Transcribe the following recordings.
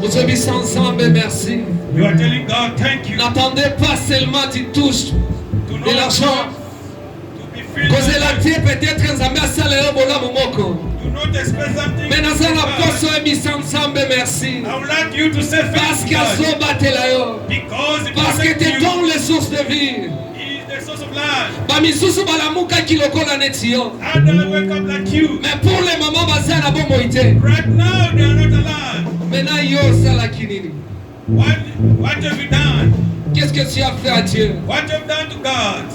Aujourd'hui, ensemble, merci. You are telling God, thank you. N'attendez pas seulement tu touches de l'argent. Cause la tie peut-être nzambe asala yo bolamu moko. Do not expect something. Mais nazala poso ebisa ensemble, merci. I would like you to say thank Parce you. que azobatela yo. Because Parce que te donne les sources de vie. He is the source of life. Bamisusu balamuka kilokola neti yo. Others wake up like you. Mais pour les mamans baza na bomoi te. Right now they are not alive. Maintenant yo sala kinini. What have you done? Qu'est-ce que tu as fait à Dieu? What have you done to God?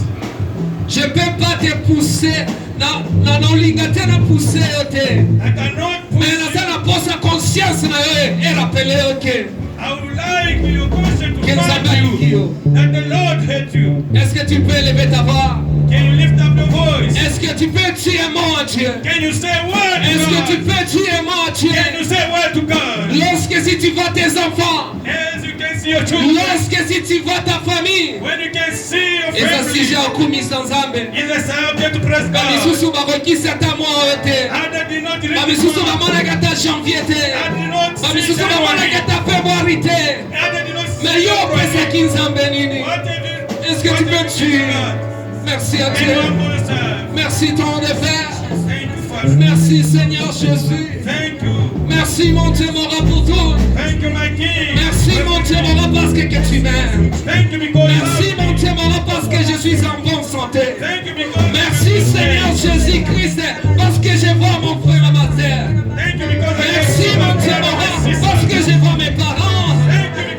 Je peux pas te pousser na olingate na pousser yo te. I cannot push Mais you. naza na posa conscience na yo et rappeler yo que I would like your conscience to nzambe find alingi you. yo. That the Lord hates you. Est-ce que tu peux élever ta voix? Can you lift up your voice? Est-ce que tu peux dire un mot à Dieu? Can you say a word to Est-ce que tu God? peux dire un mot à Dieu? Can you say a word to God? Lorsque si tu vois tes enfants As you can see see your children, lorsque si tu vois ta famille, when you can see your ezasija family, okumisa nzambe is a subject to praise God. bamisusu bakokisa ata mwa te Others did not read bamisusu the Bible. bamonaka ata janvier te Others did not see bamisusu January. bamonaka ata februari te Others did not see mais yo February. opesaki nzambe nini? What have you- Est-ce que what tu peux have you dire done? merci à And Dieu, you are going to serve. merci ton de Père, Thank you, Father. merci Seigneur Jésus, Thank you. merci mon Dieu mon roi pour tout, Thank you, my King. merci mon Dieu mon roi parce que tu m'aimes, Thank you because you merci love mon me. Dieu mon roi parce que je suis en bonne santé. Thank you because Merci you love me. Seigneur Jésus-Christ parce que je vois mon frère et ma sœur. Thank you because I Merci mon Dieu mon roi parce que je vois mes parents.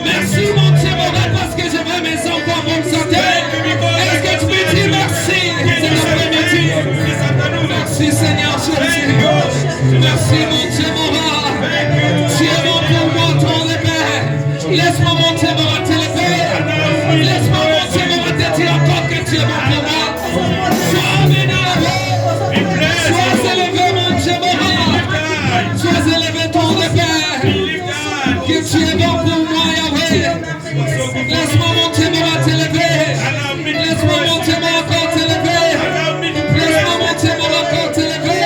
Merci mon Dieu mon roi parce que je vois mes enfants en bonne santé. Est-ce que tu peux dire merci cet après-midi? Merci Seigneur Jésus. Merci mon Dieu mon roi. Tu es bon pour moi ton Père. Laisse-moi mon Dieu mon roi te lever. Laisse-moi mon Dieu mon roi te dire encore que tu es bon pour moi. Sois béni. Sois élevé mon Dieu mon roi. Sois élevé ton Père. Que tu es bon pour moi Yahweh. Laisse-moi mon Dieu mon roi te lever. Laisse-moi mon Dieu mon roi encore te lever. Laisse-moi mon Dieu mon roi encore te lever.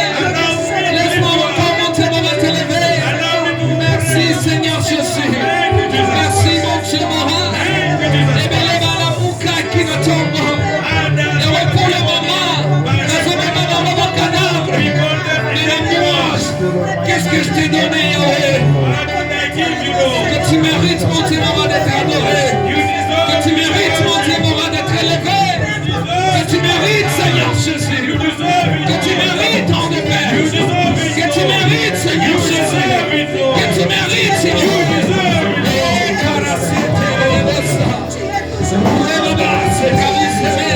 Laisse-moi encore mon Dieu mon roi te lever. Merci Seigneur Jésus. Merci mon Dieu mon roi. Et bien les malabouka qui ne tombent. Et ouais, pour le moment, mais l'amour, qu'est-ce que je t'ai donné Yahweh? Que tu mérites mon Dieu mon roi d'être adoré. Que tu mérites mon Dieu mon roi d'être élevé. Que tu mérites Seigneur Jésus. Que tu mérites en de Père. Que tu mérites Seigneur Jésus. Que tu mérites Seigneur. Oh, caracité, c'est Rebaba, c'est Kabiseme.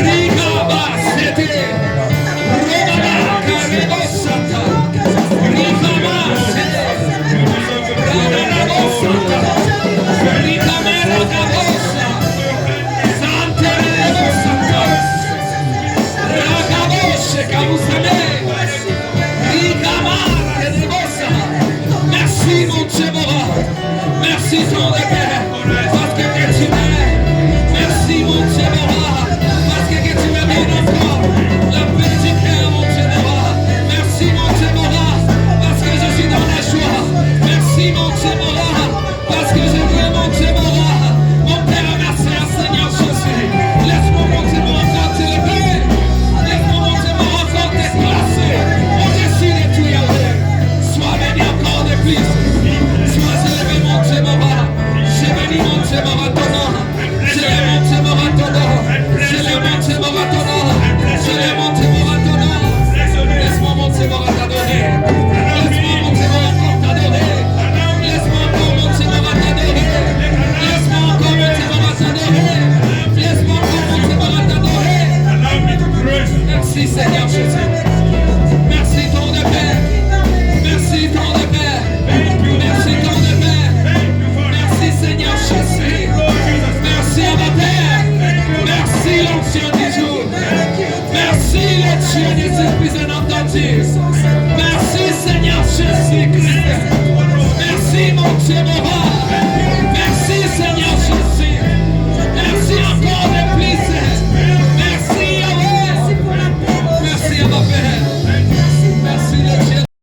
Rigaba, c'était. Rebaba, Karebosata. Rigaba, c'était. Radarabosata. Rigamera Gabosa. Santerebosata. Ragaboshe Kabusame. Rigamara Gabosa. Merci mon Dieu mon roi. Merci ton Père. Parce que tu m'aimes. Merci mon Dieu mon roi. Parce que tu me donnes encore la paix du cœur mon Dieu mon roi. Merci mon Dieu mon roi. Parce que je suis dans la joie. Merci mon Dieu mon roi. Parce que je veux mon Dieu mon roi. Mon Père merci à Seigneur Jésus. Laisse-moi mon Dieu mon roi encore te lever. Laisse-moi mon Dieu mon roi encore te placer. Au-dessus de tout Yahweh. Sois béni encore de plus. Sois élevé mon Dieu mon roi. Je bénis mon Dieu mon roi ton nom. Je l'aime mon Dieu mon roi ton nom. Je l'aime mon Dieu mon roi ton nom. Je l'aime mon Dieu mon roi ton nom. Laisse-moi mon Dieu mon roi t'adorer. Laisse-moi mon Dieu mon roi encore t'adorer. Laisse-moi encore mon Dieu mon roi t'adorer. Laisse-moi encore mon Dieu mon roi t'adorer. Laisse-moi encore mon Dieu mon roi t'adorer. Merci Seigneur Jésus. Merci ton de Père. Merci ton de Père. Merci ton de Père. Merci Seigneur Jésus. Merci à ma Père. Merci l'ancien du jour. Merci le Dieu des esprits inentendus. Merci Seigneur Jésus-Christ. Merci mon Dieu mon roi.